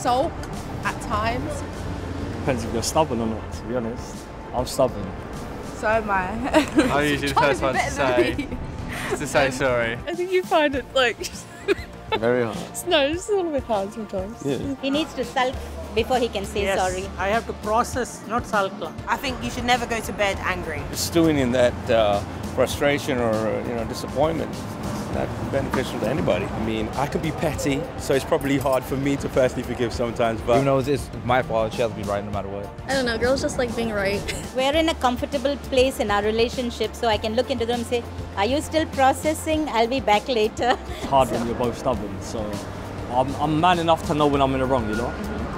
sulk at times. Depends if you're stubborn or not, to be honest. I'm stubborn. So am I. I'm usually the first one to say sorry. I think you find it like... Very hard. No, it's a little bit hard sometimes. Yeah. He needs to sulk before he can say sorry. I have to process, not sulk. I think you should never go to bed angry. Stewing in that frustration or disappointment is not beneficial to anybody. I mean, I can be petty, so it's probably hard for me to personally forgive sometimes, but... Even though it's my fault, she has to be right no matter what. I don't know, girls just like being right. We're in a comfortable place in our relationship, so I can look into them and say, are you still processing? I'll be back later. It's hard when you're both stubborn, so I'm man enough to know when I'm in the wrong, you know?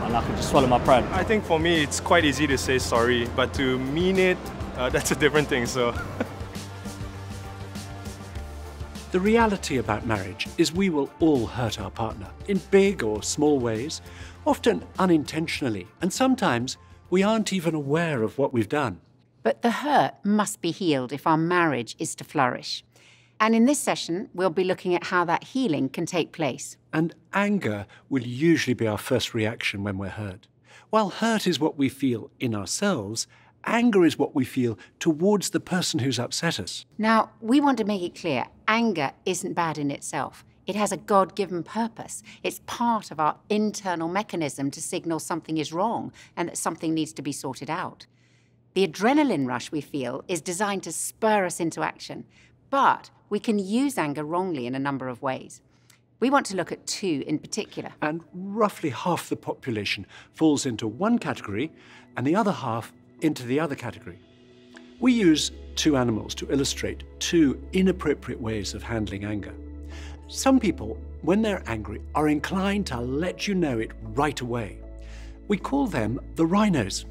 And I can just swallow my pride. I think for me, it's quite easy to say sorry, but to mean it, that's a different thing, so... The reality about marriage is we will all hurt our partner in big or small ways, often unintentionally, and sometimes we aren't even aware of what we've done. But the hurt must be healed if our marriage is to flourish. And in this session, we'll be looking at how that healing can take place. And anger will usually be our first reaction when we're hurt. While hurt is what we feel in ourselves, anger is what we feel towards the person who's upset us. Now, we want to make it clear, anger isn't bad in itself. It has a God-given purpose. It's part of our internal mechanism to signal something is wrong and that something needs to be sorted out. The adrenaline rush we feel is designed to spur us into action, but we can use anger wrongly in a number of ways. We want to look at two in particular. And roughly half the population falls into one category and the other half into the other category. We use two animals to illustrate two inappropriate ways of handling anger. Some people, when they're angry, are inclined to let you know it right away. We call them the rhinos,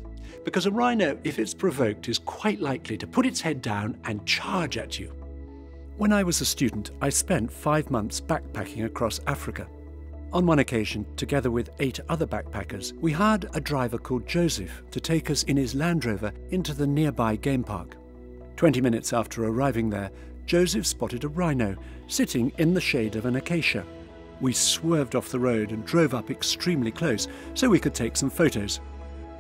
because a rhino, if it's provoked, is quite likely to put its head down and charge at you. When I was a student, I spent 5 months backpacking across Africa. On one occasion, together with 8 other backpackers, we hired a driver called Joseph to take us in his Land Rover into the nearby game park. 20 minutes after arriving there, Joseph spotted a rhino sitting in the shade of an acacia. We swerved off the road and drove up extremely close so we could take some photos.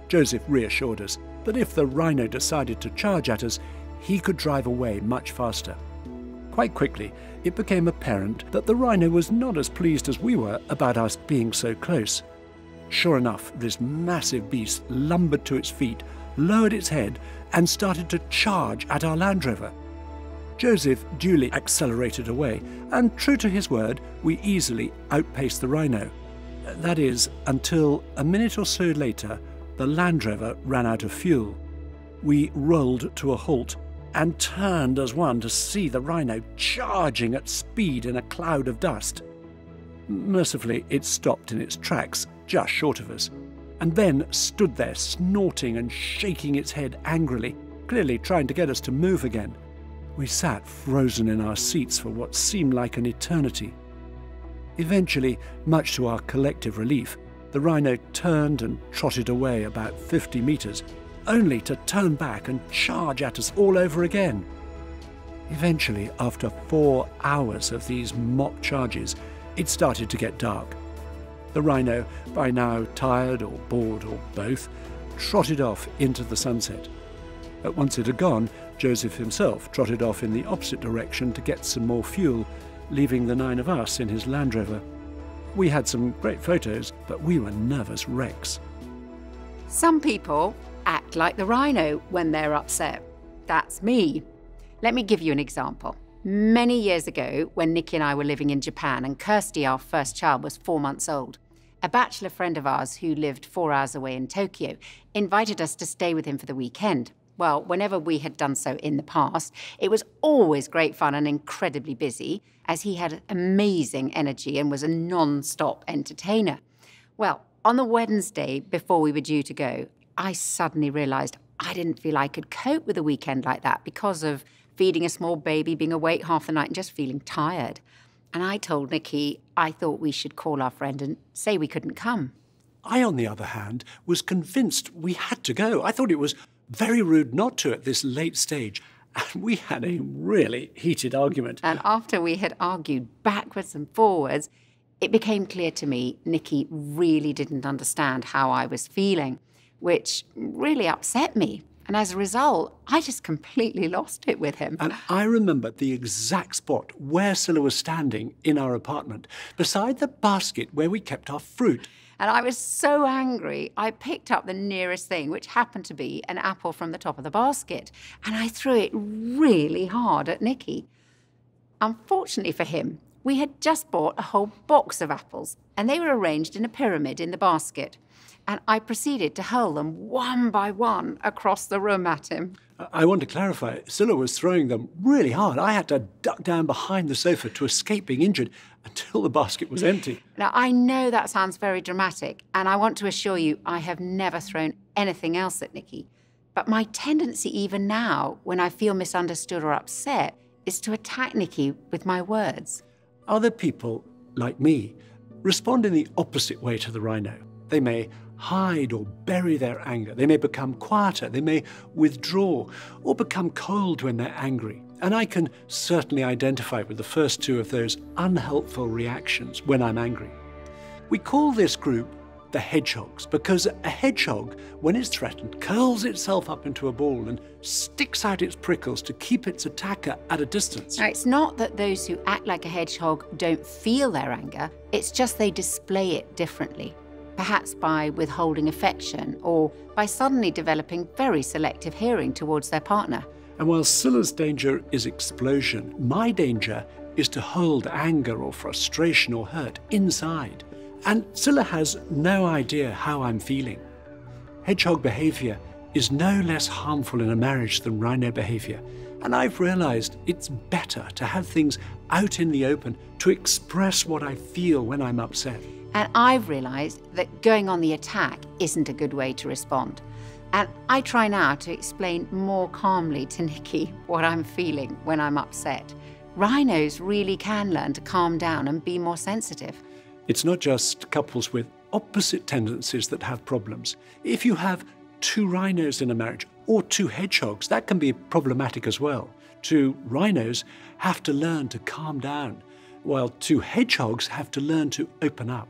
Joseph reassured us that if the rhino decided to charge at us, he could drive away much faster. Quite quickly, it became apparent that the rhino was not as pleased as we were about us being so close. Sure enough, this massive beast lumbered to its feet, lowered its head, and started to charge at our Land Rover. Joseph duly accelerated away, and true to his word, we easily outpaced the rhino. That is, until a minute or so later, the Land Rover ran out of fuel. We rolled to a halt and turned as one to see the rhino charging at speed in a cloud of dust. Mercifully, it stopped in its tracks just short of us, and then stood there snorting and shaking its head angrily, clearly trying to get us to move again. We sat frozen in our seats for what seemed like an eternity. Eventually, much to our collective relief, the rhino turned and trotted away about 50 meters, only to turn back and charge at us all over again. Eventually, after 4 hours of these mock charges, it started to get dark. The rhino, by now tired or bored or both, trotted off into the sunset. Once it had gone, Joseph himself trotted off in the opposite direction to get some more fuel, leaving the 9 of us in his Land Rover. We had some great photos, but we were nervous wrecks. Some people act like the rhino when they're upset. That's me. Let me give you an example. Many years ago, when Nicky and I were living in Japan and Kirsty, our first child, was 4 months old, a bachelor friend of ours who lived 4 hours away in Tokyo invited us to stay with him for the weekend. Well, whenever we had done so in the past, it was always great fun and incredibly busy, as he had amazing energy and was a non-stop entertainer. Well, on the Wednesday before we were due to go, I suddenly realised I didn't feel I could cope with a weekend like that because of feeding a small baby, being awake half the night and just feeling tired. And I told Nicky I thought we should call our friend and say we couldn't come. I, on the other hand, was convinced we had to go. I thought it was very rude not to at this late stage. And we had a really heated argument. And after we had argued backwards and forwards, It became clear to me Nicky really didn't understand how I was feeling, which really upset me. And as a result, I just completely lost it with him. And I remember the exact spot where Sila was standing in our apartment, beside the basket where we kept our fruit. And I was so angry, I picked up the nearest thing, which happened to be an apple from the top of the basket, and I threw it really hard at Nicky. Unfortunately for him, we had just bought a whole box of apples, and they were arranged in a pyramid in the basket. And I proceeded to hurl them one by one across the room at him. I want to clarify, Sila was throwing them really hard. I had to duck down behind the sofa to escape being injured until the basket was empty. Now, I know that sounds very dramatic, and I want to assure you I have never thrown anything else at Nicky. But my tendency even now, when I feel misunderstood or upset, is to attack Nicky with my words. Other people, like me, respond in the opposite way to the rhino. They may hide or bury their anger. They may become quieter. They may withdraw or become cold when they're angry. And I can certainly identify with the first two of those unhelpful reactions when I'm angry. We call this group the hedgehogs because a hedgehog, when it's threatened, curls itself up into a ball and sticks out its prickles to keep its attacker at a distance. Now, it's not that those who act like a hedgehog don't feel their anger. It's just they display it differently. Perhaps by withholding affection or by suddenly developing very selective hearing towards their partner. And while Sila's danger is explosion, my danger is to hold anger or frustration or hurt inside. And Sila has no idea how I'm feeling. Hedgehog behavior is no less harmful in a marriage than rhino behavior. And I've realized it's better to have things out in the open to express what I feel when I'm upset. And I've realised that going on the attack isn't a good way to respond. And I try now to explain more calmly to Nicky what I'm feeling when I'm upset. Rhinos really can learn to calm down and be more sensitive. It's not just couples with opposite tendencies that have problems. If you have two rhinos in a marriage or two hedgehogs, that can be problematic as well. Two rhinos have to learn to calm down, while two hedgehogs have to learn to open up.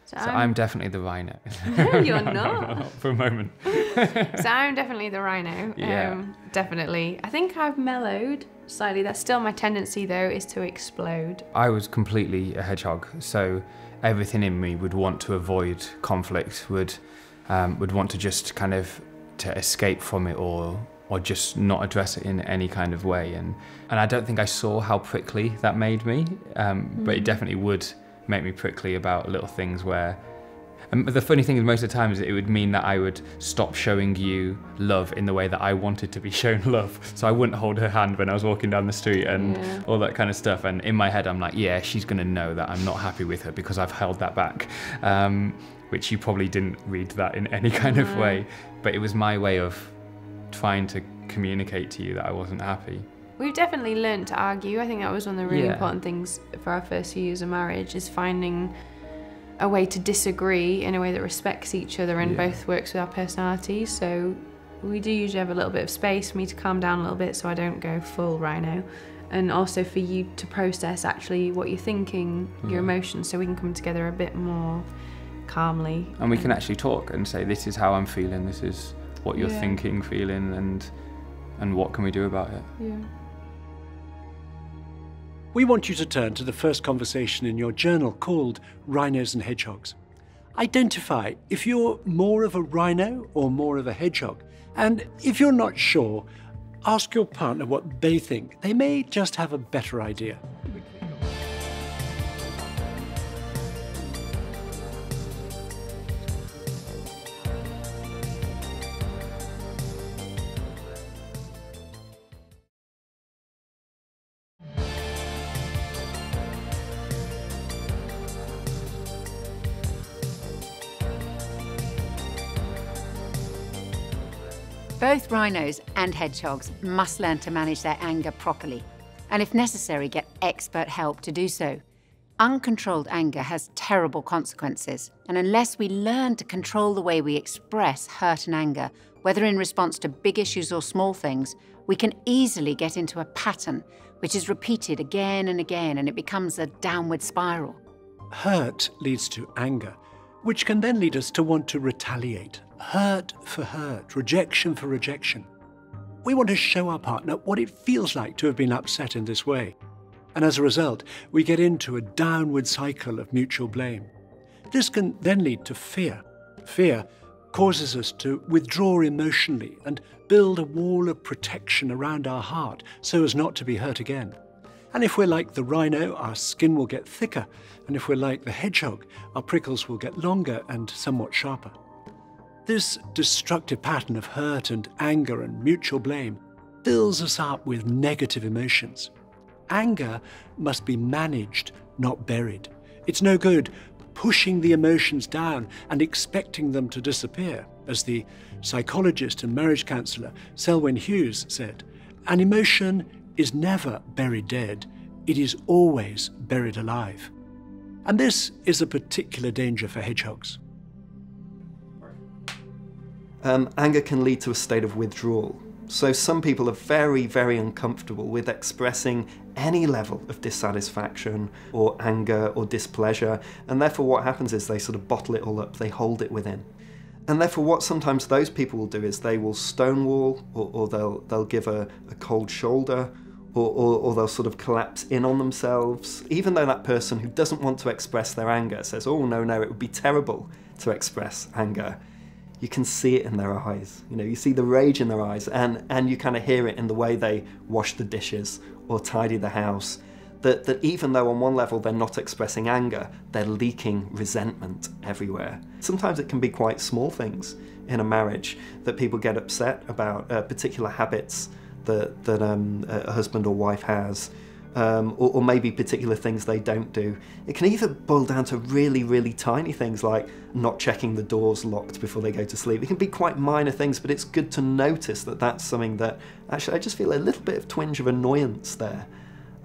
So I'm definitely the rhino. No, you're not. For a moment. So I'm definitely the rhino. Yeah. Definitely. I think I've mellowed slightly. That's still my tendency, though, is to explode. I was completely a hedgehog, so everything in me would want to avoid conflict, would want to just kind of to escape from it or just not address it in any kind of way. And I don't think I saw how prickly that made me, but it definitely would make me prickly about little things where... And the funny thing is most of the time is it would mean that I would stop showing you love in the way that I wanted to be shown love. So I wouldn't hold her hand when I was walking down the street and all that kind of stuff. And in my head, I'm like, yeah, she's going to know that I'm not happy with her because I've held that back. Which you probably didn't read that in any kind of way. But it was my way of trying to communicate to you that I wasn't happy. We've definitely learned to argue. I think that was one of the really important things for our first few years of marriage, is finding a way to disagree in a way that respects each other and both works with our personalities. So we do usually have a little bit of space for me to calm down a little bit so I don't go full rhino. And also for you to process actually what you're thinking, your emotions, so we can come together a bit more calmly. And we can actually talk and say, this is how I'm feeling, this is what you're thinking, feeling, and what can we do about it? Yeah. We want you to turn to the first conversation in your journal called Rhinos and Hedgehogs. Identify if you're more of a rhino or more of a hedgehog. And if you're not sure, ask your partner what they think. They may just have a better idea. Both rhinos and hedgehogs must learn to manage their anger properly, and if necessary, get expert help to do so. Uncontrolled anger has terrible consequences, and unless we learn to control the way we express hurt and anger, Whether in response to big issues or small things, we can easily get into a pattern which is repeated again and again, and it becomes a downward spiral. Hurt leads to anger, which can then lead us to want to retaliate. Hurt for hurt, rejection for rejection. We want to show our partner what it feels like to have been upset in this way. And as a result, we get into a downward cycle of mutual blame. This can then lead to fear. Fear causes us to withdraw emotionally and build a wall of protection around our heart so as not to be hurt again. And if we're like the rhino, our skin will get thicker, and if we're like the hedgehog, our prickles will get longer and somewhat sharper. This destructive pattern of hurt and anger and mutual blame fills us up with negative emotions. Anger must be managed, not buried. It's no good pushing the emotions down and expecting them to disappear. As the psychologist and marriage counsellor Selwyn Hughes said, an emotion is never buried dead, it is always buried alive. And this is a particular danger for hedgehogs. Anger can lead to a state of withdrawal. So some people are very, very uncomfortable with expressing any level of dissatisfaction or anger or displeasure, and therefore what happens is they sort of bottle it all up, they hold it within. And therefore what sometimes those people will do is they will stonewall, or they'll give a cold shoulder, or they'll sort of collapse in on themselves, even though that person who doesn't want to express their anger says, oh no, it would be terrible to express anger. You can see it in their eyes. You know, you see the rage in their eyes, and you kind of hear it in the way they wash the dishes or tidy the house, that even though on one level they're not expressing anger, they're leaking resentment everywhere. Sometimes it can be quite small things in a marriage that people get upset about, particular habits that a husband or wife has, or maybe particular things they don't do. It can either boil down to really, really tiny things like not checking the doors locked before they go to sleep. It can be quite minor things, but it's good to notice that that's something that, actually, I just feel a little bit of twinge of annoyance there.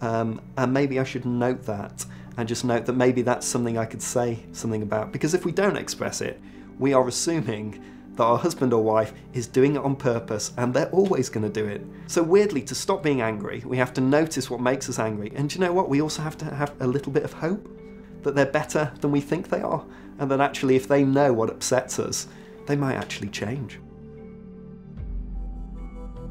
And maybe I should note that, and just note that maybe that's something I could say something about. Because if we don't express it, we are assuming that our husband or wife is doing it on purpose, and they're always going to do it. So weirdly, to stop being angry, we have to notice what makes us angry. And do you know what? We also have to have a little bit of hope that they're better than we think they are, and that actually if they know what upsets us, they might actually change.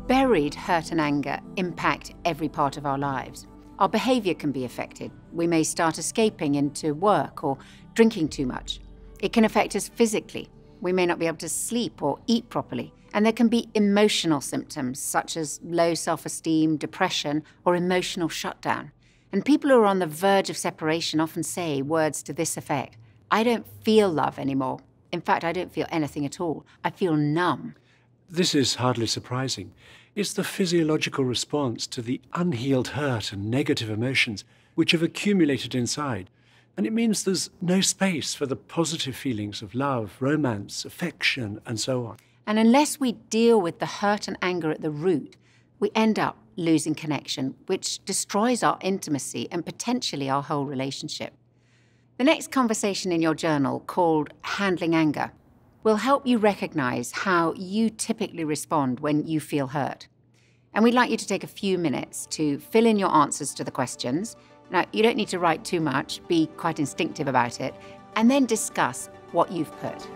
Buried hurt and anger impact every part of our lives. Our behaviour can be affected. We may start escaping into work or drinking too much. It can affect us physically. We may not be able to sleep or eat properly. And there can be emotional symptoms such as low self-esteem, depression, or emotional shutdown. And people who are on the verge of separation often say words to this effect: I don't feel love anymore. In fact, I don't feel anything at all. I feel numb. This is hardly surprising. It's the physiological response to the unhealed hurt and negative emotions which have accumulated inside. And it means there's no space for the positive feelings of love, romance, affection, and so on. And unless we deal with the hurt and anger at the root, we end up losing connection, which destroys our intimacy and potentially our whole relationship. The next conversation in your journal, called Handling Anger, will help you recognize how you typically respond when you feel hurt. And we'd like you to take a few minutes to fill in your answers to the questions. Now, you don't need to write too much, be quite instinctive about it, and then discuss what you've put.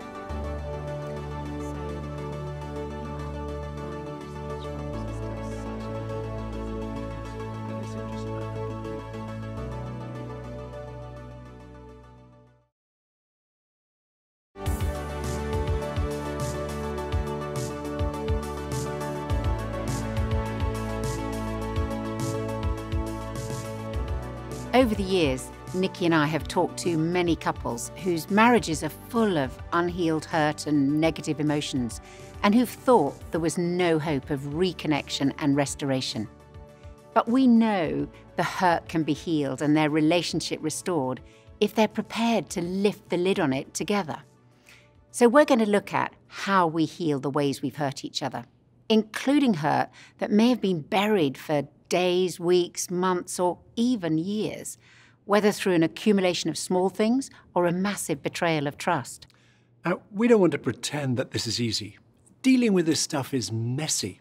Over the years, Nicky and I have talked to many couples whose marriages are full of unhealed hurt and negative emotions, and who've thought there was no hope of reconnection and restoration. But we know the hurt can be healed and their relationship restored if they're prepared to lift the lid on it together. So we're going to look at how we heal the ways we've hurt each other, including hurt that may have been buried for days, weeks, months, or even years, whether through an accumulation of small things or a massive betrayal of trust. Now, we don't want to pretend that this is easy. dealing with this stuff is messy.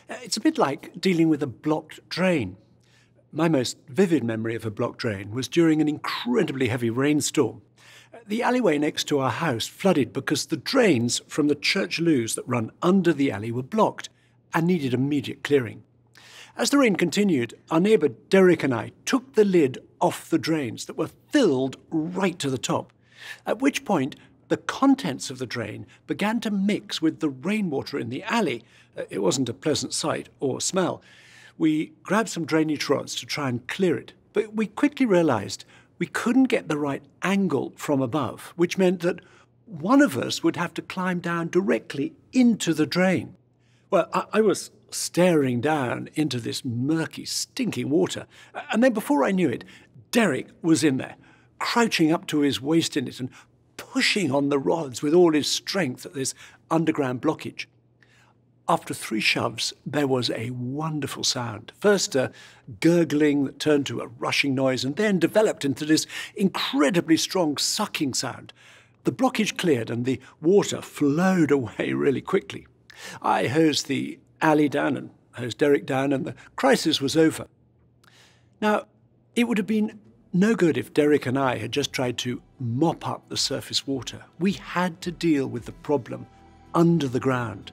It's a bit like dealing with a blocked drain. My most vivid memory of a blocked drain was during an incredibly heavy rainstorm. The alleyway next to our house flooded because the drains from the church loos that run under the alley were blocked and needed immediate clearing. As the rain continued, our neighbour Derek and I took the lid off the drains that were filled right to the top, at which point the contents of the drain began to mix with the rainwater in the alley. It wasn't a pleasant sight or smell. We grabbed some drainage rods to try and clear it, but we quickly realised we couldn't get the right angle from above, which meant that one of us would have to climb down directly into the drain. Well, I was staring down into this murky, stinking water, and then before I knew it, Derek was in there, crouching up to his waist in it and pushing on the rods with all his strength at this underground blockage. After 3 shoves, there was a wonderful sound. First a gurgling that turned to a rushing noise and then developed into this incredibly strong sucking sound. The blockage cleared and the water flowed away really quickly. I hosed the alley down and hosed Derek down, and the crisis was over. Now, it would have been no good if Derek and I had just tried to mop up the surface water. We had to deal with the problem under the ground.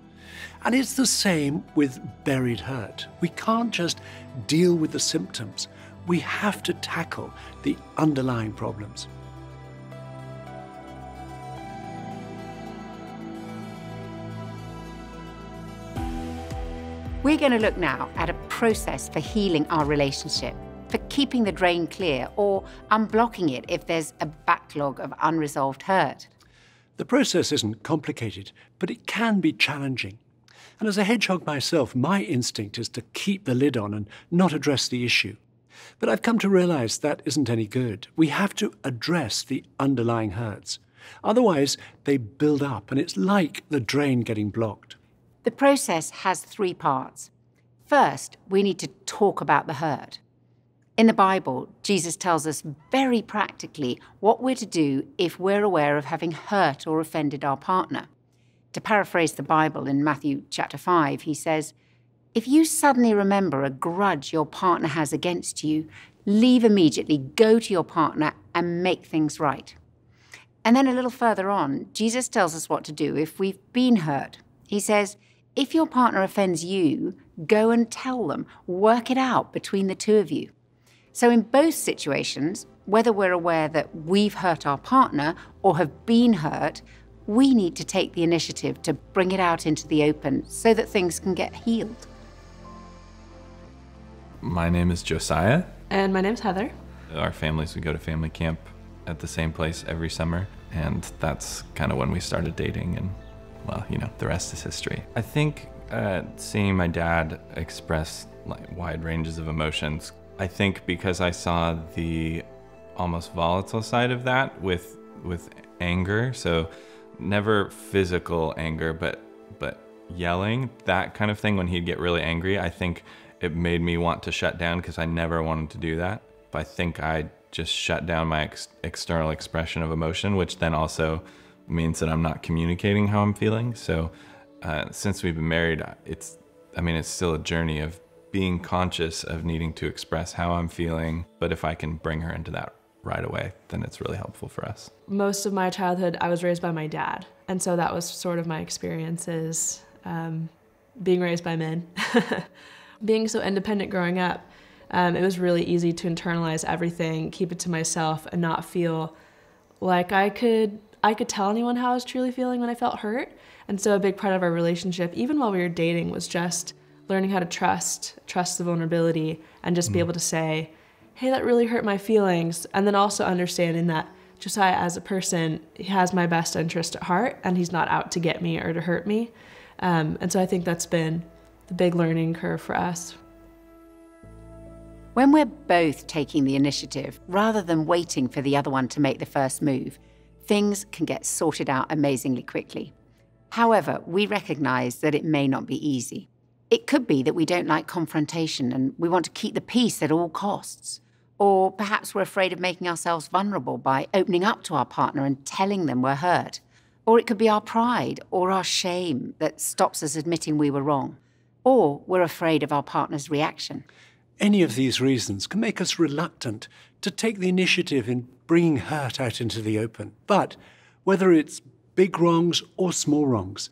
And it's the same with buried hurt. We can't just deal with the symptoms. We have to tackle the underlying problems. We're going to look now at a process for healing our relationship, for keeping the drain clear or unblocking it if there's a backlog of unresolved hurt. The process isn't complicated, but it can be challenging. And as a hedgehog myself, my instinct is to keep the lid on and not address the issue. But I've come to realize that isn't any good. We have to address the underlying hurts. Otherwise, they build up, and it's like the drain getting blocked. The process has 3 parts. First, we need to talk about the hurt. In the Bible, Jesus tells us very practically what we're to do if we're aware of having hurt or offended our partner. To paraphrase the Bible in Matthew chapter 5, he says, "If you suddenly remember a grudge your partner has against you, leave immediately, go to your partner and make things right." And then a little further on, Jesus tells us what to do if we've been hurt. He says, if your partner offends you, go and tell them, work it out between the 2 of you. So in both situations, whether we're aware that we've hurt our partner or have been hurt, we need to take the initiative to bring it out into the open so that things can get healed. My name is Josiah. And my name's Heather. Our families would go to family camp at the same place every summer, and that's kind of when we started dating, and well, you know, the rest is history. I think seeing my dad express wide ranges of emotions, I think because I saw the almost volatile side of that with anger, so never physical anger, but yelling, that kind of thing. When he'd get really angry, I think it made me want to shut down because I never wanted to do that. But I think I just shut down my external expression of emotion, which then also means that I'm not communicating how I'm feeling. So since we've been married, it's still a journey of being conscious of needing to express how I'm feeling. But if I can bring her into that right away, then it's really helpful for us. Most of my childhood, I was raised by my dad. And so that was sort of my experiences, being raised by men. Being so independent growing up, it was really easy to internalize everything, keep it to myself, and not feel like I could tell anyone how I was truly feeling when I felt hurt. And so a big part of our relationship, even while we were dating, was just learning how to trust the vulnerability, and just be able to say, hey, that really hurt my feelings. And then also understanding that Josiah, as a person, he has my best interest at heart, and he's not out to get me or to hurt me. And so I think that's been the big learning curve for us. When we're both taking the initiative, rather than waiting for the other one to make the first move, things can get sorted out amazingly quickly. However, we recognize that it may not be easy. It could be that we don't like confrontation and we want to keep the peace at all costs. Or perhaps we're afraid of making ourselves vulnerable by opening up to our partner and telling them we're hurt. Or it could be our pride or our shame that stops us admitting we were wrong. Or we're afraid of our partner's reaction. Any of these reasons can make us reluctant to take the initiative in bringing hurt out into the open. But whether it's big wrongs or small wrongs,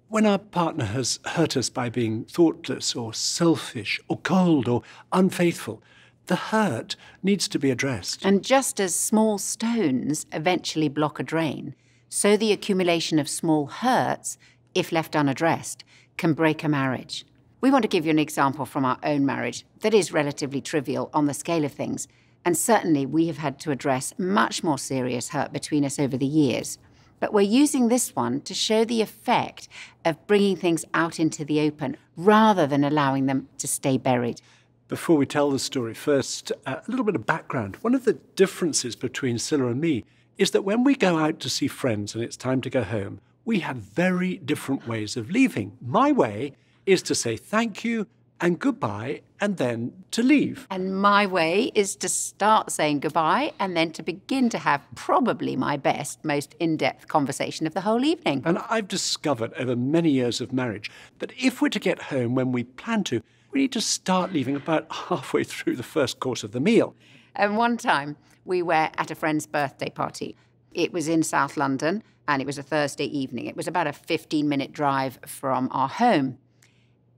when our partner has hurt us by being thoughtless or selfish or cold or unfaithful, the hurt needs to be addressed. And just as small stones eventually block a drain, so the accumulation of small hurts, if left unaddressed, can break a marriage. We want to give you an example from our own marriage that is relatively trivial on the scale of things, and certainly we have had to address much more serious hurt between us over the years. But we're using this one to show the effect of bringing things out into the open rather than allowing them to stay buried. Before we tell the story, first, a little bit of background. One of the differences between Sila and me is that when we go out to see friends and it's time to go home, we have very different ways of leaving. My way is to say thank you and goodbye and then to leave. And my way is to start saying goodbye and then to begin to have probably my best, most in-depth conversation of the whole evening. And I've discovered over many years of marriage that if we're to get home when we plan to, we need to start leaving about halfway through the first course of the meal. And one time we were at a friend's birthday party. It was in South London and it was a Thursday evening. It was about a 15-minute drive from our home.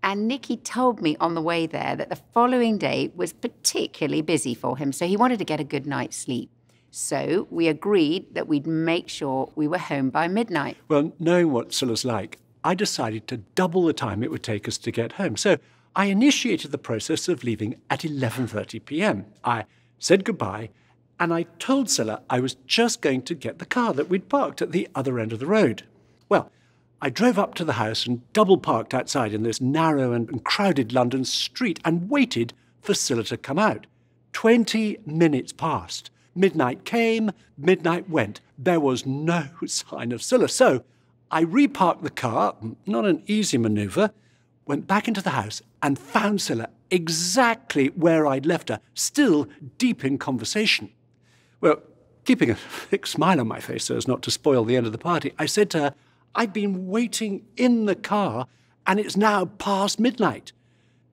And Nicky told me on the way there that the following day was particularly busy for him, so he wanted to get a good night's sleep. So we agreed that we'd make sure we were home by midnight. Well, knowing what Sila's like, I decided to double the time it would take us to get home. So I initiated the process of leaving at 11:30 p.m. I said goodbye, and I told Sila I was just going to get the car that we'd parked at the other end of the road. Well, I drove up to the house and double-parked outside in this narrow and crowded London street and waited for Sila to come out. 20 minutes passed. Midnight came, midnight went. There was no sign of Sila. So I reparked the car, not an easy manoeuvre, went back into the house and found Sila exactly where I'd left her, still deep in conversation. Well, keeping a thick smile on my face so as not to spoil the end of the party, I said to her, I've been waiting in the car and it's now past midnight.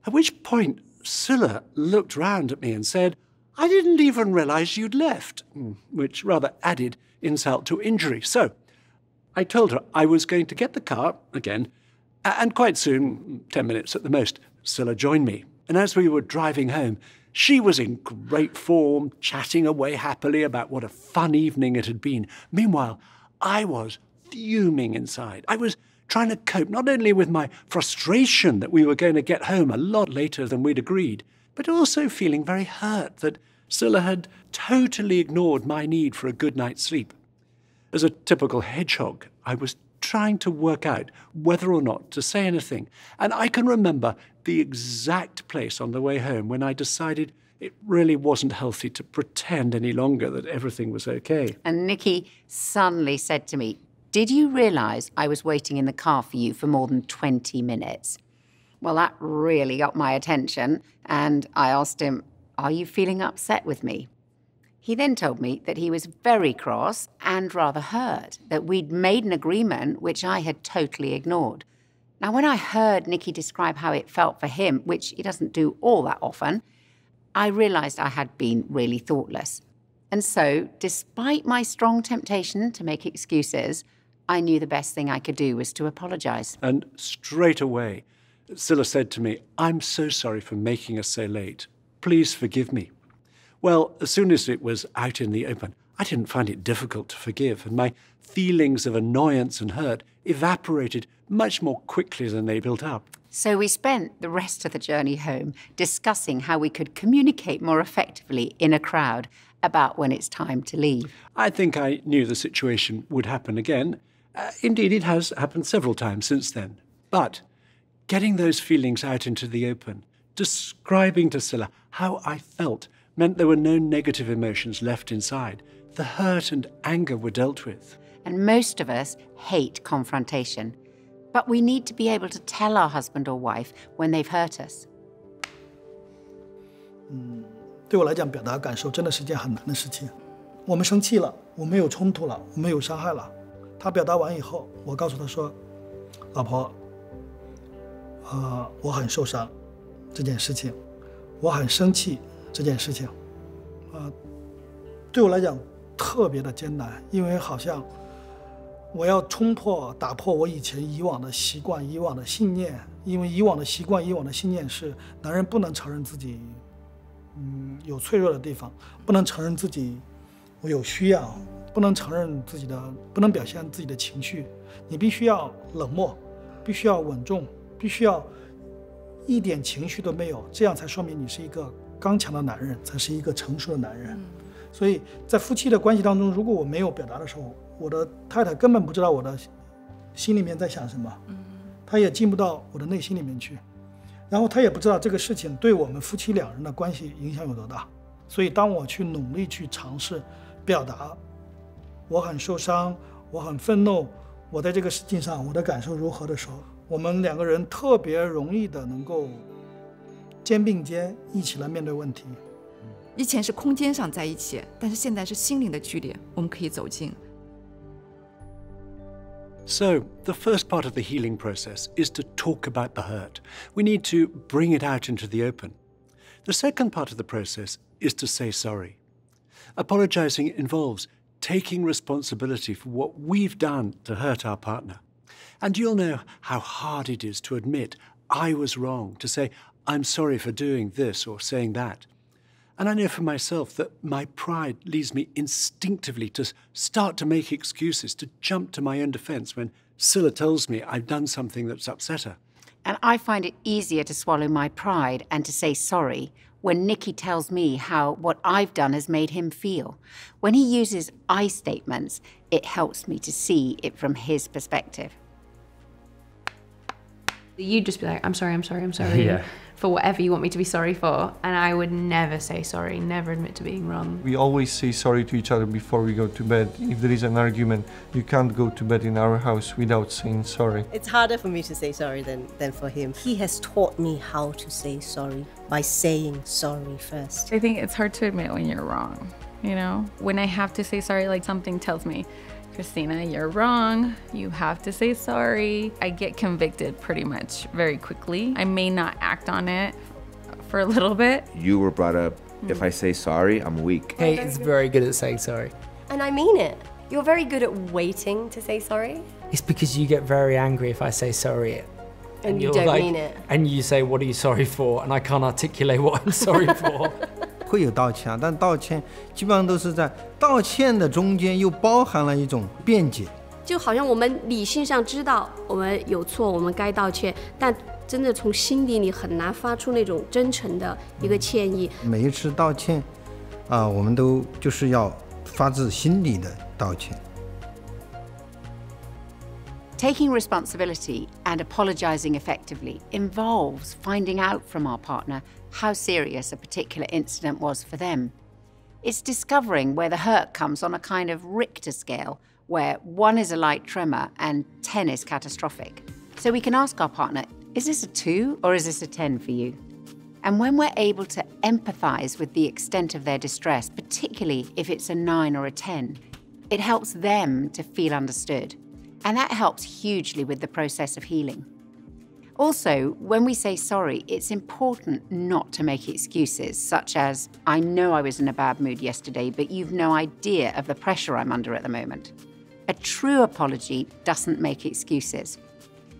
At which point, Sila looked round at me and said, I didn't even realise you'd left, which rather added insult to injury. So I told her I was going to get the car again, and quite soon, 10 minutes at the most, Sila joined me. And as we were driving home, she was in great form, chatting away happily about what a fun evening it had been. Meanwhile, I was fuming inside. I was trying to cope not only with my frustration that we were going to get home a lot later than we'd agreed, but also feeling very hurt that Sila had totally ignored my need for a good night's sleep. As a typical hedgehog, I was trying to work out whether or not to say anything. And I can remember the exact place on the way home when I decided it really wasn't healthy to pretend any longer that everything was okay. And Nicky suddenly said to me, did you realise I was waiting in the car for you for more than 20 minutes? Well, that really got my attention, and I asked him, are you feeling upset with me? He then told me that he was very cross and rather hurt, that we'd made an agreement which I had totally ignored. Now, when I heard Nicky describe how it felt for him, which he doesn't do all that often, I realised I had been really thoughtless. And so, despite my strong temptation to make excuses, I knew the best thing I could do was to apologise. And straight away, Sila said to me, I'm so sorry for making us so late. Please forgive me. Well, as soon as it was out in the open, I didn't find it difficult to forgive, and my feelings of annoyance and hurt evaporated much more quickly than they built up. So we spent the rest of the journey home discussing how we could communicate more effectively in a crowd about when it's time to leave. I think I knew the situation would happen again. Indeed, it has happened several times since then. But getting those feelings out into the open, describing to Sila how I felt, meant there were no negative emotions left inside. The hurt and anger were dealt with. And most of us hate confrontation. But we need to be able to tell our husband or wife when they've hurt us. 对我来讲，表达感受真的是件很难的事情。我们生气了，我们有冲突了，我们有伤害了，他表达完以后，我告诉他说：“老婆，我很受伤，这件事情，我很生气，这件事情，对我来讲特别的艰难，因为好像我要打破我以往的习惯、以往的信念，因为以往的习惯、以往的信念是男人不能承认自己，有脆弱的地方，不能承认自己我有需要，不能承认不能表现自己的情绪，你必须要冷漠，必须要稳重，必须要一点情绪都没有，这样才说明你是一个刚强的男人，才是一个成熟的男人。所以在夫妻的关系当中，如果我没有表达的时候，我的太太根本不知道我的心里面在想什么，她也进不到我的内心里面去，然后她也不知道这个事情对我们夫妻两人的关系影响有多大。所以当我去努力去尝试表达我很受伤，我很愤怒，我在这个事情上我的感受如何的时候，我们两个人特别容易的能够肩并肩一起来面对问题。以前是空间上在一起，但是现在是心灵的距离，我们可以走近。So, the first part of the healing process is to talk about the hurt. We need to bring it out into the open. The second part of the process is to say sorry. Apologizing involves taking responsibility for what we've done to hurt our partner. And you'll know how hard it is to admit, I was wrong, to say, I'm sorry for doing this or saying that. And I know for myself that my pride leads me instinctively to start to make excuses, to jump to my own defense when Sila tells me I've done something that's upset her. And I find it easier to swallow my pride and to say sorry when Nicky tells me how what I've done has made him feel. When he uses I statements, it helps me to see it from his perspective. You'd just be like, I'm sorry, I'm sorry, I'm sorry. Yeah. For whatever you want me to be sorry for, and I would never say sorry, never admit to being wrong. We always say sorry to each other before we go to bed. If there is an argument, you can't go to bed in our house without saying sorry. It's harder for me to say sorry than for him. He has taught me how to say sorry by saying sorry first. I think it's hard to admit when you're wrong, you know? When I have to say sorry, like something tells me, Christina, you're wrong. You have to say sorry. I get convicted pretty much very quickly. I may not act on it for a little bit. You were brought up, if I say sorry, I'm weak. Kate is very good at saying sorry. And I mean it. You're very good at waiting to say sorry. It's because you get very angry if I say sorry. And you don't mean it. And you say, what are you sorry for? And I can't articulate what I'm sorry for. 会有道歉，但道歉基本上都是在道歉的中间又包含了一种辩解。就好像我们理性上知道我们有错，我们该道歉，但真的从心底里很难发出那种真诚的一个歉意。每一次道歉，我们都就是要发自心里的道歉。Taking responsibility and apologizing effectively involves finding out from our partner how serious a particular incident was for them. It's discovering where the hurt comes on a kind of Richter scale, where 1 is a light tremor and 10 is catastrophic. So we can ask our partner, is this a 2 or is this a 10 for you? And when we're able to empathize with the extent of their distress, particularly if it's a 9 or a 10, it helps them to feel understood. And that helps hugely with the process of healing. Also, when we say sorry, it's important not to make excuses, such as, I know I was in a bad mood yesterday, but you've no idea of the pressure I'm under at the moment. A true apology doesn't make excuses.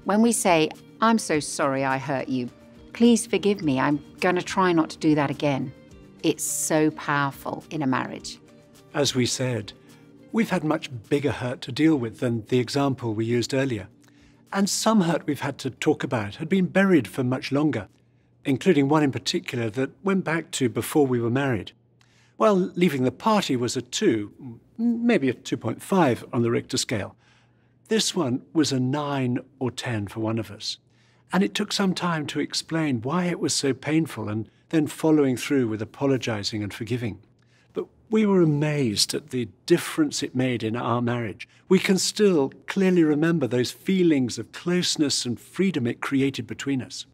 When we say, I'm so sorry I hurt you, please forgive me, I'm going to try not to do that again. It's so powerful in a marriage. As we said, we've had much bigger hurt to deal with than the example we used earlier. And some hurt we've had to talk about had been buried for much longer, including one in particular that went back to before we were married. While leaving the party was a 2, maybe a 2.5 on the Richter scale, this one was a 9 or 10 for one of us. And it took some time to explain why it was so painful and then following through with apologizing and forgiving. But we were amazed at the difference it made in our marriage. We can still clearly remember those feelings of closeness and freedom it created between us.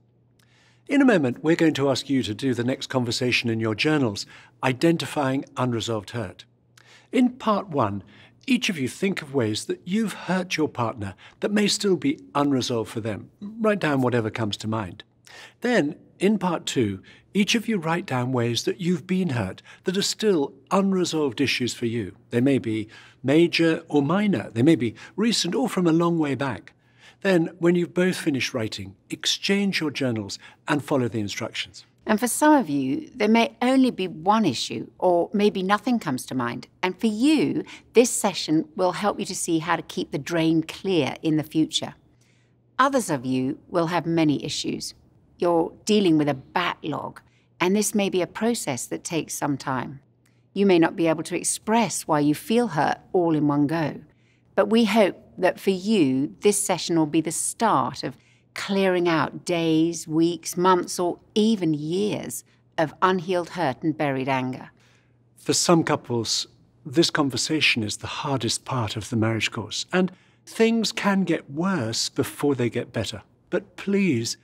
In a moment, we're going to ask you to do the next conversation in your journals, Identifying Unresolved Hurt. In part 1, each of you think of ways that you've hurt your partner that may still be unresolved for them. Write down whatever comes to mind. Then, in part 2, each of you write down ways that you've been hurt that are still unresolved issues for you. They may be major or minor. They may be recent or from a long way back. Then, when you've both finished writing, exchange your journals and follow the instructions. And for some of you, there may only be one issue, or maybe nothing comes to mind. And for you, this session will help you to see how to keep the drain clear in the future. Others of you will have many issues. You're dealing with a backlog, and this may be a process that takes some time. You may not be able to express why you feel hurt all in one go. But we hope that for you, this session will be the start of clearing out days, weeks, months, or even years of unhealed hurt and buried anger. For some couples, this conversation is the hardest part of the marriage course, and things can get worse before they get better. But please,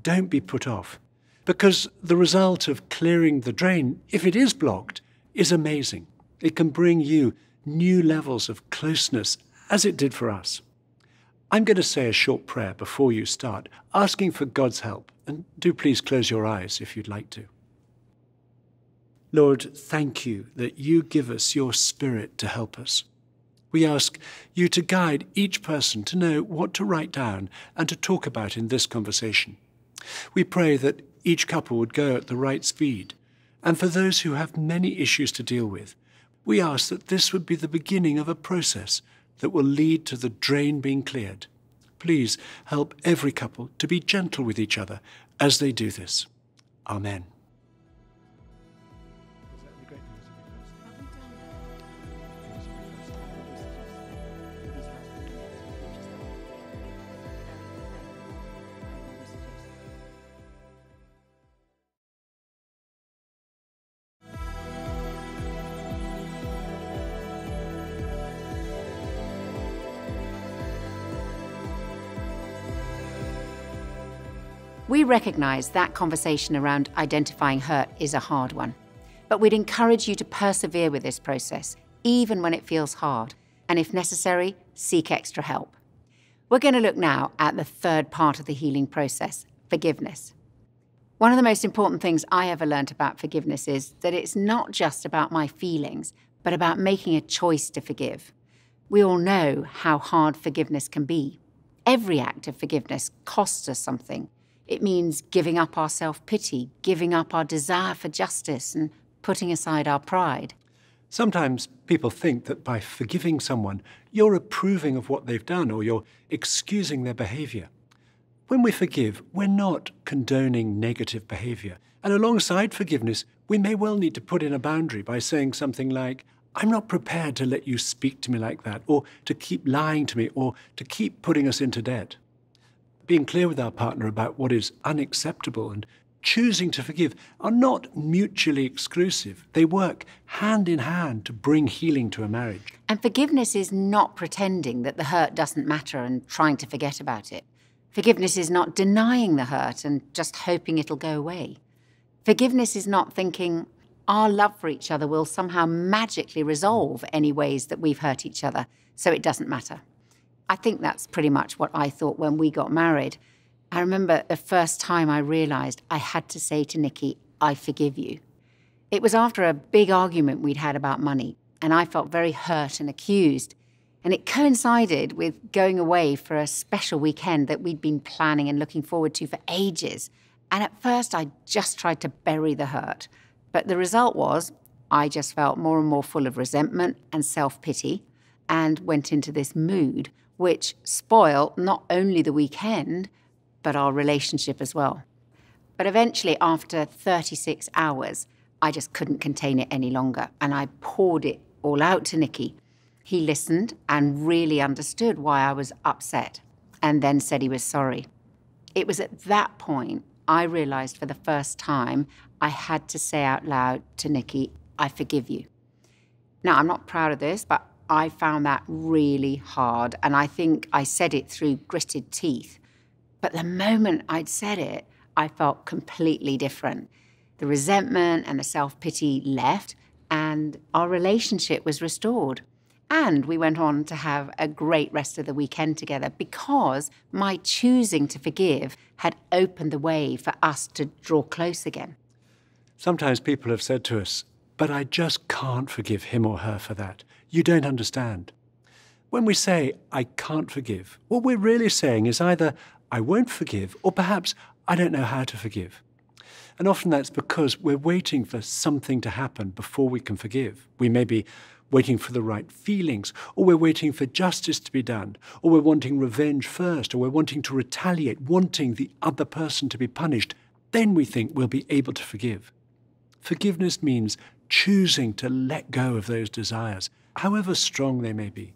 don't be put off, because the result of clearing the drain, if it is blocked, is amazing. It can bring you new levels of closeness, as it did for us. I'm going to say a short prayer before you start, asking for God's help, and do please close your eyes if you'd like to. Lord, thank you that you give us your Spirit to help us. We ask you to guide each person to know what to write down and to talk about in this conversation. We pray that each couple would go at the right speed, and for those who have many issues to deal with, we ask that this would be the beginning of a process that will lead to the drain being cleared. Please help every couple to be gentle with each other as they do this. Amen. We recognise that conversation around identifying hurt is a hard one, but we'd encourage you to persevere with this process, even when it feels hard, and if necessary, seek extra help. We're going to look now at the third part of the healing process, forgiveness. One of the most important things I ever learned about forgiveness is that it's not just about my feelings, but about making a choice to forgive. We all know how hard forgiveness can be. Every act of forgiveness costs us something. It means giving up our self-pity, giving up our desire for justice, and putting aside our pride. Sometimes people think that by forgiving someone, you're approving of what they've done or you're excusing their behavior. When we forgive, we're not condoning negative behavior. And alongside forgiveness, we may well need to put in a boundary by saying something like, I'm not prepared to let you speak to me like that, or to keep lying to me, or to keep putting us into debt. Being clear with our partner about what is unacceptable and choosing to forgive are not mutually exclusive. They work hand in hand to bring healing to a marriage. And forgiveness is not pretending that the hurt doesn't matter and trying to forget about it. Forgiveness is not denying the hurt and just hoping it'll go away. Forgiveness is not thinking our love for each other will somehow magically resolve any ways that we've hurt each other, so it doesn't matter. I think that's pretty much what I thought when we got married. I remember the first time I realised I had to say to Nicky, I forgive you. It was after a big argument we'd had about money, and I felt very hurt and accused. And it coincided with going away for a special weekend that we'd been planning and looking forward to for ages. And at first I just tried to bury the hurt. But the result was I just felt more and more full of resentment and self-pity and went into this mood which spoiled not only the weekend, but our relationship as well. But eventually, after 36 hours, I just couldn't contain it any longer, and I poured it all out to Nicky. He listened and really understood why I was upset, and then said he was sorry. It was at that point I realised for the first time I had to say out loud to Nicky, I forgive you. Now, I'm not proud of this, but I found that really hard, and I think I said it through gritted teeth. But the moment I'd said it, I felt completely different. The resentment and the self-pity left, and our relationship was restored. And we went on to have a great rest of the weekend together because my choosing to forgive had opened the way for us to draw close again. Sometimes people have said to us, "But I just can't forgive him or her for that. You don't understand." When we say, "I can't forgive," what we're really saying is either, "I won't forgive," or perhaps, "I don't know how to forgive." And often that's because we're waiting for something to happen before we can forgive. We may be waiting for the right feelings, or we're waiting for justice to be done, or we're wanting revenge first, or we're wanting to retaliate, wanting the other person to be punished. Then we think we'll be able to forgive. Forgiveness means choosing to let go of those desires, however strong they may be.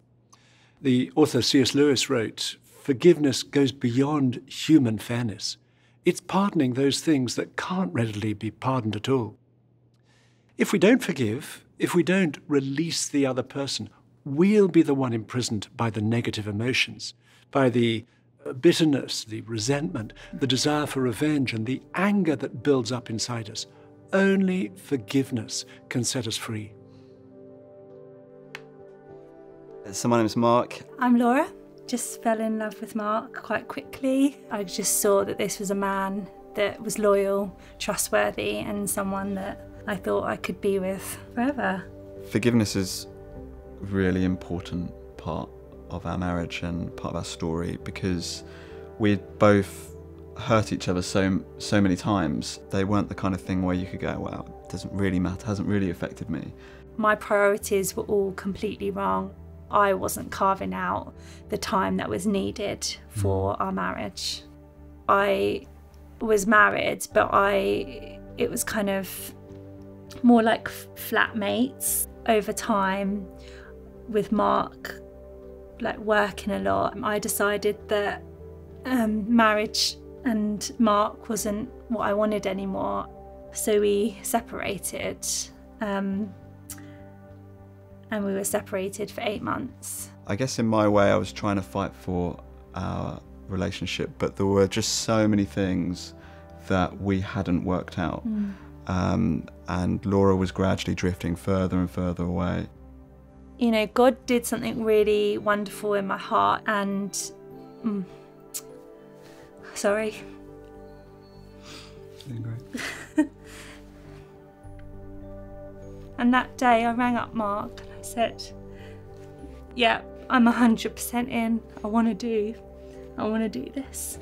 The author C.S. Lewis wrote, "Forgiveness goes beyond human fairness. It's pardoning those things that can't readily be pardoned at all." If we don't forgive, if we don't release the other person, we'll be the one imprisoned by the negative emotions, by the bitterness, the resentment, the desire for revenge, and the anger that builds up inside us. Only forgiveness can set us free. So my name's Mark. I'm Laura. Just fell in love with Mark quite quickly. I just saw that this was a man that was loyal, trustworthy, and someone that I thought I could be with forever. Forgiveness is a really important part of our marriage and part of our story because we both hurt each other so many times. They weren't the kind of thing where you could go, well, it doesn't really matter, hasn't really affected me. My priorities were all completely wrong. I wasn't carving out the time that was needed for our marriage. I was married, but it was kind of more like flatmates over time with Mark, like working a lot. I decided that marriage and Mark wasn't what I wanted anymore. So we separated. And we were separated for 8 months. I guess in my way I was trying to fight for our relationship, but there were just so many things that we hadn't worked out. And Laura was gradually drifting further and further away. You know, God did something really wonderful in my heart and... Sorry. Doing great. And that day I rang up Mark and I said, yeah, I'm 100% in. I want to do this.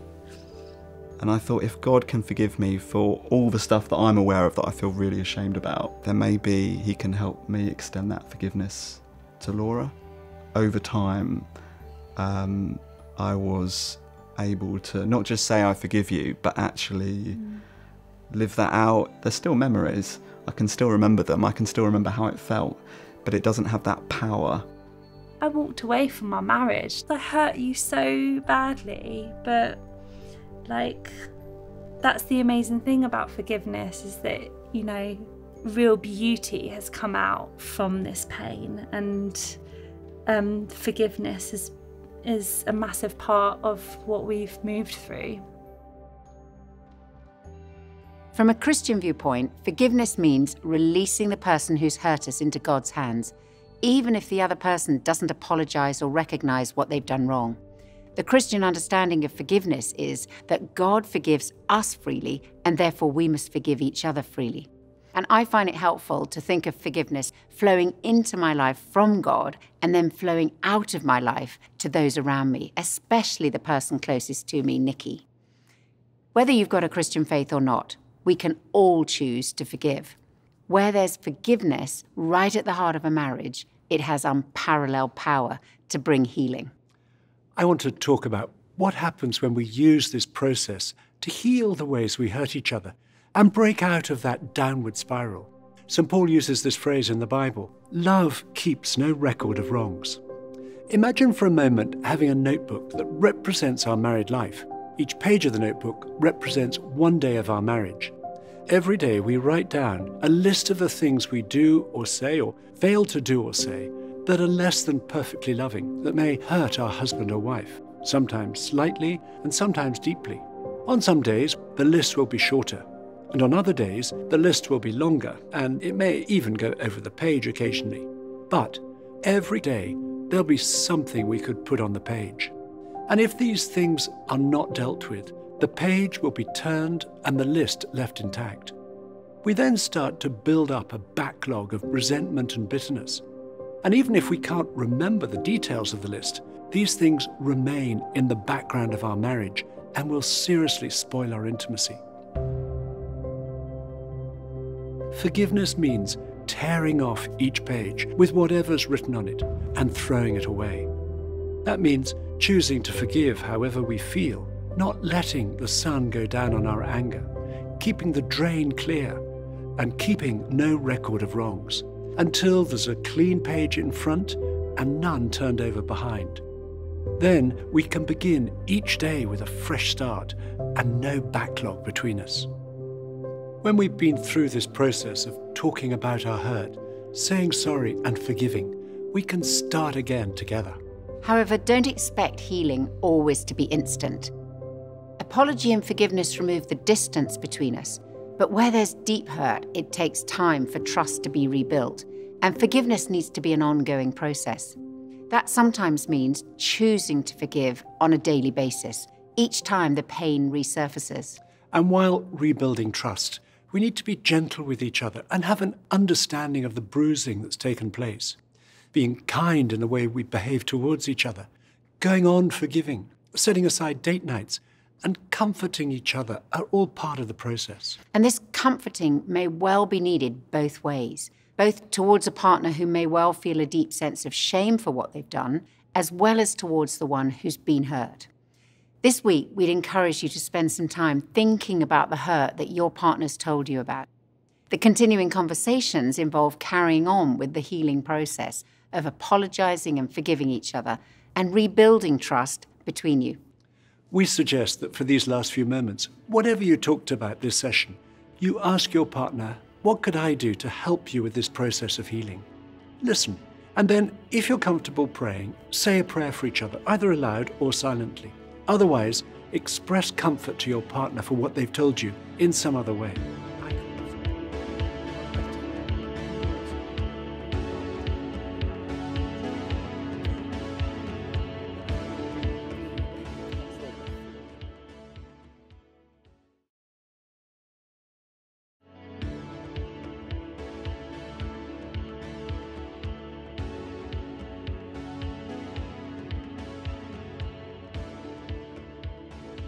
And I thought, if God can forgive me for all the stuff that I'm aware of that I feel really ashamed about, then maybe he can help me extend that forgiveness to Laura. Over time, I was able to not just say I forgive you, but actually live that out. There's still memories. I can still remember them. I can still remember how it felt, but it doesn't have that power. I walked away from my marriage. I hurt you so badly, but like, that's the amazing thing about forgiveness is that, you know, real beauty has come out from this pain, and forgiveness is a massive part of what we've moved through. From a Christian viewpoint, forgiveness means releasing the person who's hurt us into God's hands, even if the other person doesn't apologize or recognize what they've done wrong. The Christian understanding of forgiveness is that God forgives us freely, and therefore we must forgive each other freely. And I find it helpful to think of forgiveness flowing into my life from God and then flowing out of my life to those around me, especially the person closest to me, Nicky. Whether you've got a Christian faith or not, we can all choose to forgive. Where there's forgiveness right at the heart of a marriage, it has unparalleled power to bring healing. I want to talk about what happens when we use this process to heal the ways we hurt each other and break out of that downward spiral. St. Paul uses this phrase in the Bible, "Love keeps no record of wrongs." Imagine for a moment having a notebook that represents our married life. Each page of the notebook represents one day of our marriage. Every day we write down a list of the things we do or say or fail to do or say that are less than perfectly loving, that may hurt our husband or wife, sometimes slightly and sometimes deeply. On some days, the list will be shorter, and on other days, the list will be longer, and it may even go over the page occasionally. But Every day, there'll be something we could put on the page. And if these things are not dealt with, the page will be turned and the list left intact. We then start to build up a backlog of resentment and bitterness. And even if we can't remember the details of the list, these things remain in the background of our marriage and will seriously spoil our intimacy. Forgiveness means tearing off each page with whatever's written on it and throwing it away. That means choosing to forgive however we feel, not letting the sun go down on our anger, keeping the drain clear, and keeping no record of wrongs until there's a clean page in front and none turned over behind. Then we can begin each day with a fresh start and no backlog between us. When we've been through this process of talking about our hurt, saying sorry and forgiving, we can start again together. However, don't expect healing always to be instant. Apology and forgiveness remove the distance between us, but where there's deep hurt, it takes time for trust to be rebuilt, and forgiveness needs to be an ongoing process. That sometimes means choosing to forgive on a daily basis, each time the pain resurfaces. And while rebuilding trust, we need to be gentle with each other and have an understanding of the bruising that's taken place. Being kind in the way we behave towards each other, going on forgiving, setting aside date nights, and comforting each other are all part of the process. And this comforting may well be needed both ways, both towards a partner who may well feel a deep sense of shame for what they've done, as well as towards the one who's been hurt. This week, we'd encourage you to spend some time thinking about the hurt that your partner's told you about. The continuing conversations involve carrying on with the healing process of apologizing and forgiving each other and rebuilding trust between you. We suggest that for these last few moments, whatever you talked about this session, you ask your partner, what could I do to help you with this process of healing? Listen, and then, if you're comfortable praying, say a prayer for each other, either aloud or silently. Otherwise, express comfort to your partner for what they've told you in some other way.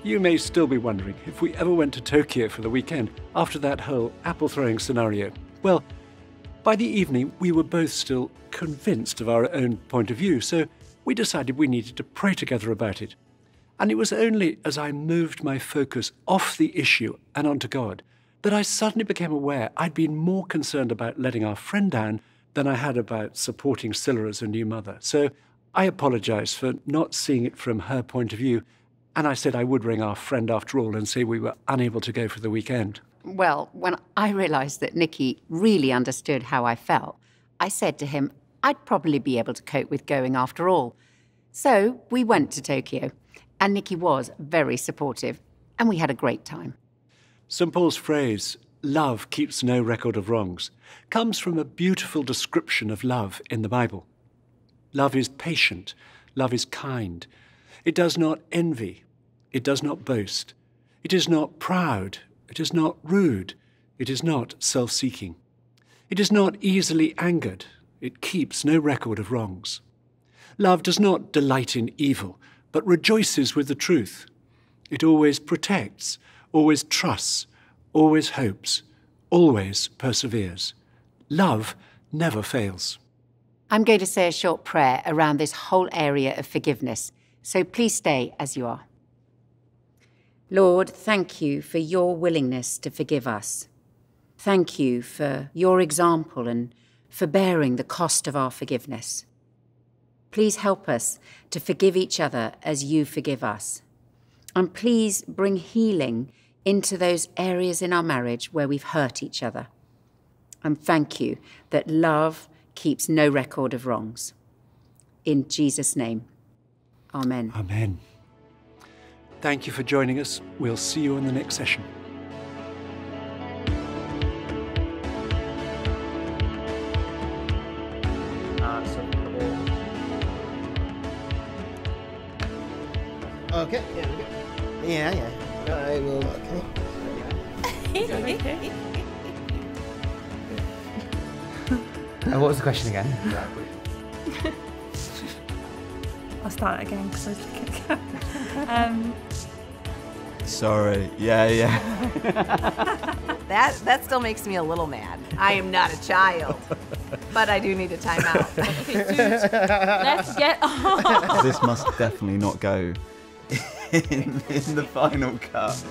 You may still be wondering if we ever went to Tokyo for the weekend after that whole apple-throwing scenario. Well, by the evening, we were both still convinced of our own point of view, so we decided we needed to pray together about it. And it was only as I moved my focus off the issue and onto God that I suddenly became aware I'd been more concerned about letting our friend down than I had about supporting Scylla as a new mother. So I apologized for not seeing it from her point of view, and I said I would ring our friend after all and say we were unable to go for the weekend. Well, when I realised that Nicky really understood how I felt, I said to him I'd probably be able to cope with going after all. So we went to Tokyo, and Nicky was very supportive, and we had a great time. St. Paul's phrase, love keeps no record of wrongs, comes from a beautiful description of love in the Bible. Love is patient, love is kind. It does not envy, it does not boast, it is not proud, it is not rude, it is not self-seeking. It is not easily angered, it keeps no record of wrongs. Love does not delight in evil, but rejoices with the truth. It always protects, always trusts, always hopes, always perseveres. Love never fails. I'm going to say a short prayer around this whole area of forgiveness, so please stay as you are. Lord, thank you for your willingness to forgive us. Thank you for your example and for bearing the cost of our forgiveness. Please help us to forgive each other as you forgive us. And please bring healing into those areas in our marriage where we've hurt each other. And thank you that love keeps no record of wrongs. In Jesus' name, amen. Amen. Thank you for joining us. We'll see you in the next session. So Okay. Yeah. Okay. Yeah. I will. Okay. What was the question again? I'll start again because I took it. Sorry. Yeah. That still makes me a little mad. I am not a child, but I do need a timeout. Okay, dude, let's get on. This must definitely not go in the final cut.